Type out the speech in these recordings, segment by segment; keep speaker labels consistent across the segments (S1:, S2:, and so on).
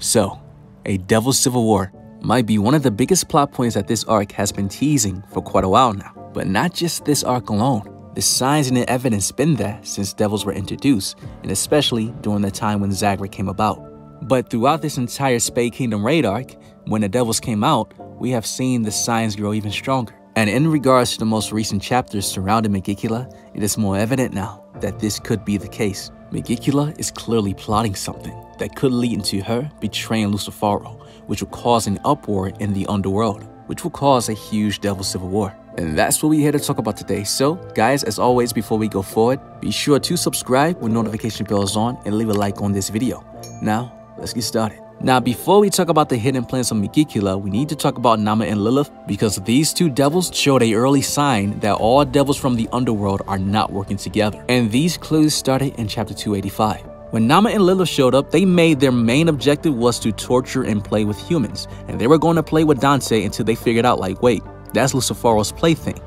S1: So, a Devil's Civil War might be one of the biggest plot points that this arc has been teasing for quite a while now. But not just this arc alone. The signs and the evidence been there since Devils were introduced, and especially during the time when Zagreus came about. But throughout this entire Spade Kingdom raid arc, when the Devils came out, we have seen the signs grow even stronger. And in regards to the most recent chapters surrounding Megicula, it is more evident now that this could be the case. Megicula is clearly plotting something that could lead into her betraying Lucifaro, which will cause an uproar in the underworld, which will cause a huge Devil Civil War. And that's what we're here to talk about today. So, guys, as always, before we go forward, be sure to subscribe with notification bells on and leave a like on this video. Now, let's get started. Now, before we talk about the hidden plans of Megicula, we need to talk about Nama and Lilith, because these two devils showed an early sign that all devils from the underworld are not working together. And these clues started in chapter 285. When Nama and Lilith showed up, they made their main objective was to torture and play with humans. And they were going to play with Dante until they figured out, like, wait, that's Lucifaro's plaything.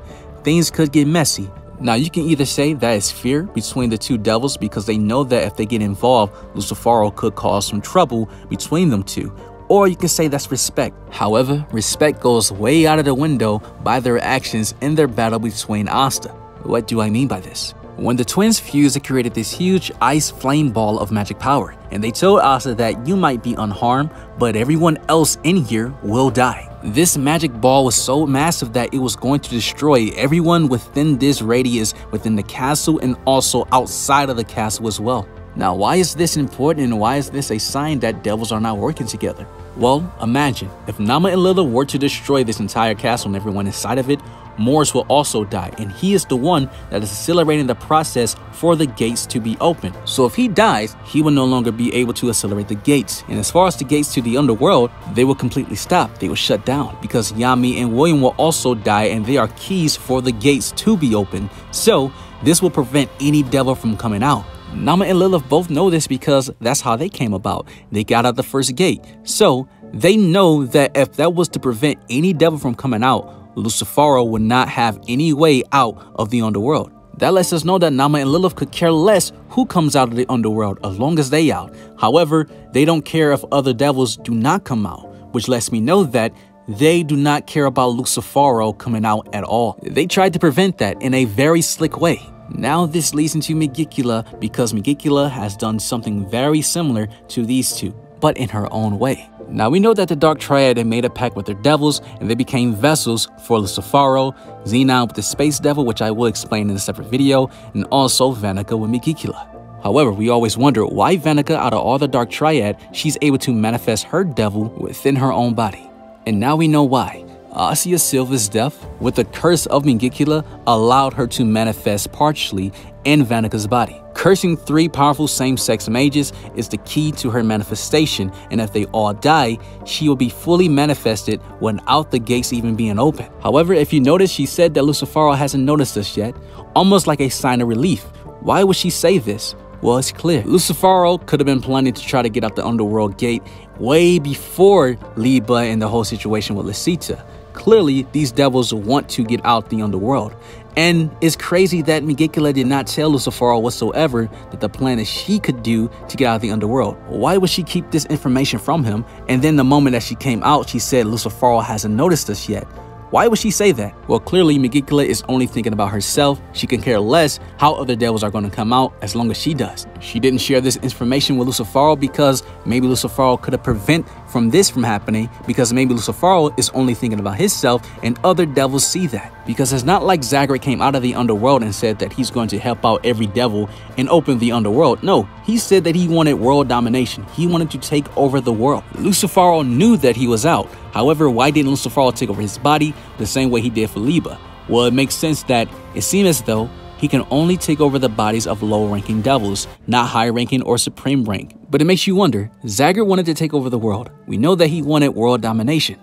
S1: Things could get messy. Now, you can either say that is fear between the two devils because they know that if they get involved, Lucifaro could cause some trouble between them two. Or you can say that's respect. However, respect goes way out of the window by their actions in their battle between Asta. What do I mean by this? When the twins fused, they created this huge ice flame ball of magic power. And they told Asta that you might be unharmed, but everyone else in here will die. This magic ball was so massive that it was going to destroy everyone within this radius within the castle and also outside of the castle as well. Now, why is this important and why is this a sign that devils are not working together? Well, imagine if Nama and Lilith were to destroy this entire castle and everyone inside of it, Morris will also die, and he is the one that is accelerating the process for the gates to be open. So if he dies, he will no longer be able to accelerate the gates. And as far as the gates to the underworld, they will completely stop. They will shut down because Yami and William will also die, and they are keys for the gates to be open. So this will prevent any devil from coming out. Nama and Lilith both know this because that's how they came about. They got out the first gate. So they know that if that was to prevent any devil from coming out, Lucifaro would not have any way out of the underworld. That lets us know that Nama and Lilith could care less who comes out of the underworld as long as they out. However, they don't care if other devils do not come out, which lets me know that they do not care about Lucifaro coming out at all. They tried to prevent that in a very slick way. Now this leads into Megicula because Megicula has done something very similar to these two, but in her own way. Now we know that the Dark Triad had made a pact with their devils and they became vessels for Lucifaro, Xenon with the Space Devil, which I will explain in a separate video, and also Vanica with Megicula. However, we always wonder why Vanica, out of all the Dark Triad, she's able to manifest her devil within her own body. And now we know why. Asya Silva's death with the curse of Megicula allowed her to manifest partially in Vanica's body. Cursing 3 powerful same-sex mages is the key to her manifestation, and if they all die, she will be fully manifested without the gates even being open. However, if you notice, she said that Lucifaro hasn't noticed us yet, almost like a sign of relief. Why would she say this? Well, it's clear. Lucifaro could have been planning to try to get out the underworld gate way before Liba and the whole situation with Lisita. Clearly, these devils want to get out the underworld. And it's crazy that Megicula did not tell Lucifaro whatsoever that the plan that she could do to get out of the underworld. Why would she keep this information from him? And then the moment that she came out, she said Lucifaro hasn't noticed us yet. Why would she say that? Well, clearly Megicula is only thinking about herself. She can care less how other devils are going to come out as long as she does. She didn't share this information with Lucifaro because maybe Lucifaro could have prevented this from happening, because maybe Lucifaro is only thinking about himself and other devils see that. Because it's not like Zagreus came out of the underworld and said that he's going to help out every devil and open the underworld. No, he said that he wanted world domination. He wanted to take over the world. Lucifaro knew that he was out. However, why didn't Lucifaro take over his body the same way he did for Liba? Well, it makes sense that it seems as though he can only take over the bodies of low-ranking devils, not high-ranking or supreme rank. But it makes you wonder, Zagreus wanted to take over the world. We know that he wanted world domination.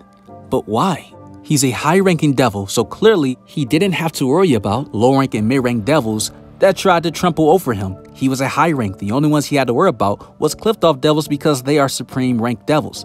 S1: But why? He's a high-ranking devil, so clearly he didn't have to worry about low-rank and mid-rank devils that tried to trample over him. He was a high rank. The only ones he had to worry about was Clifftop devils because they are supreme rank devils.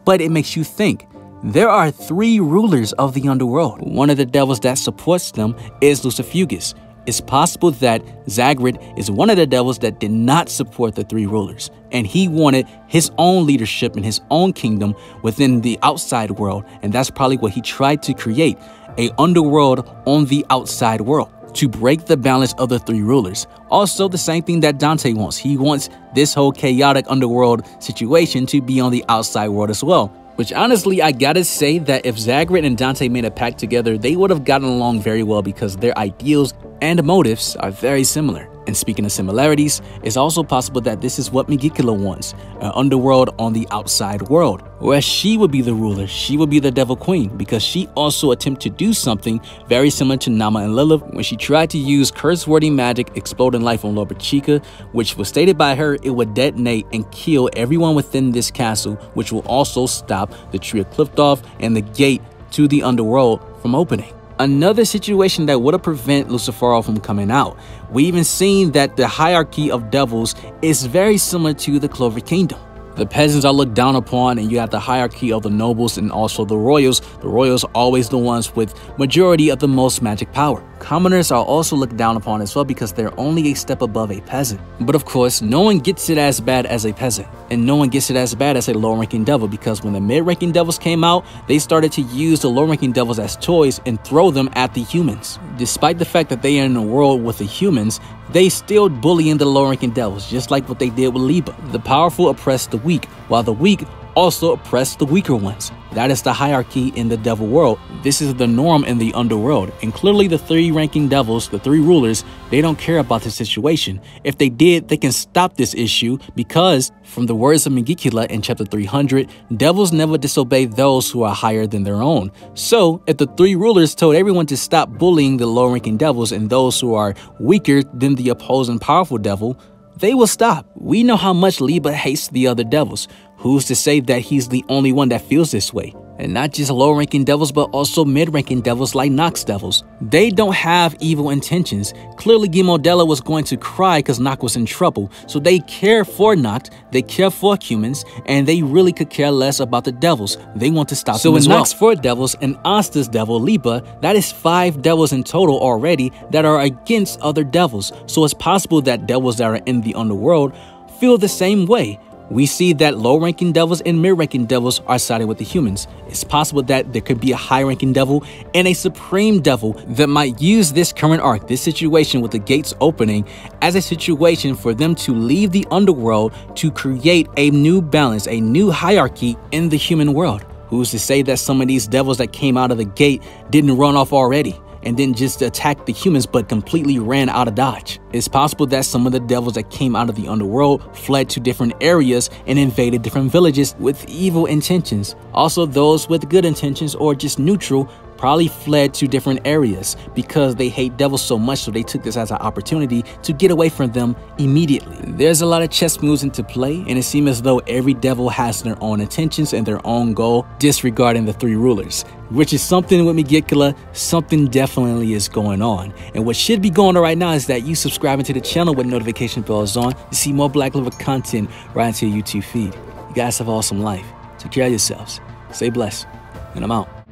S1: But it makes you think. There are 3 rulers of the underworld. One of the devils that supports them is Lucifugus. It's possible that Zagreus is one of the devils that did not support the three rulers, and he wanted his own leadership in his own kingdom within the outside world, and that's probably what he tried to create, a underworld on the outside world, to break the balance of the three rulers. Also, the same thing that Dante wants. He wants this whole chaotic underworld situation to be on the outside world as well. Which honestly, I gotta say that if Zagreus and Dante made a pact together, they would have gotten along very well because their ideals and motives are very similar. And speaking of similarities, it's also possible that this is what Megicula wants, an underworld on the outside world, whereas she would be the ruler, she would be the devil queen, because she also attempted to do something very similar to Nama and Lilith when she tried to use curse-wording magic exploding life on Lord Bachika, which was stated by her it would detonate and kill everyone within this castle, which will also stop the Tree of Cliftoff and the gate to the underworld from opening. Another situation that would have prevented Lucifero from coming out. We even seen that the hierarchy of devils is very similar to the Clover Kingdom. The peasants are looked down upon, and you have the hierarchy of the nobles and also the royals. The royals are always the ones with majority of the most magic power. Commoners are also looked down upon as well because they're only a step above a peasant. But of course, no one gets it as bad as a peasant, and no one gets it as bad as a low-ranking devil, because when the mid-ranking devils came out, they started to use the low-ranking devils as toys and throw them at the humans. Despite the fact that they are in a world with the humans, they still bullying the low-ranking devils, just like what they did with Liba. The powerful oppress the weak, while the weak also oppress the weaker ones. That is the hierarchy in the devil world. This is the norm in the underworld. And clearly the three ranking devils, the three rulers, they don't care about the situation. If they did, they can stop this issue because, from the words of Megicula in chapter 300, devils never disobey those who are higher than their own. So, if the three rulers told everyone to stop bullying the low-ranking devils and those who are weaker than the opposing powerful devil, they will stop. We know how much Liba hates the other devils. Who's to say that he's the only one that feels this way? And not just low-ranking devils, but also mid-ranking devils like Nox devils. They don't have evil intentions. Clearly, Gimodella was going to cry because Nox was in trouble. So they care for Nox, they care for humans, and they really could care less about the devils. They want to stop them as well. So in Nox 4 devils and Asta's devil, Liba, that is 5 devils in total already that are against other devils. So it's possible that devils that are in the underworld feel the same way. We see that low-ranking devils and mid-ranking devils are siding with the humans. It's possible that there could be a high-ranking devil and a supreme devil that might use this current arc, this situation with the gates opening, as a situation for them to leave the underworld to create a new balance, a new hierarchy in the human world. Who's to say that some of these devils that came out of the gate didn't run off already and didn't just attack the humans but completely ran out of dodge? It's possible that some of the devils that came out of the underworld fled to different areas and invaded different villages with evil intentions. Also, those with good intentions or just neutral probably fled to different areas because they hate devils so much, so they took this as an opportunity to get away from them immediately. There's a lot of chess moves into play, and it seems as though every devil has their own intentions and their own goal, disregarding the three rulers, which is something with Megicula. Something definitely is going on, and what should be going on right now is that you subscribing to the channel with notification bells on to see more Black Clover content right into your YouTube feed. You guys have an awesome life. Take care of yourselves. Stay blessed, and I'm out.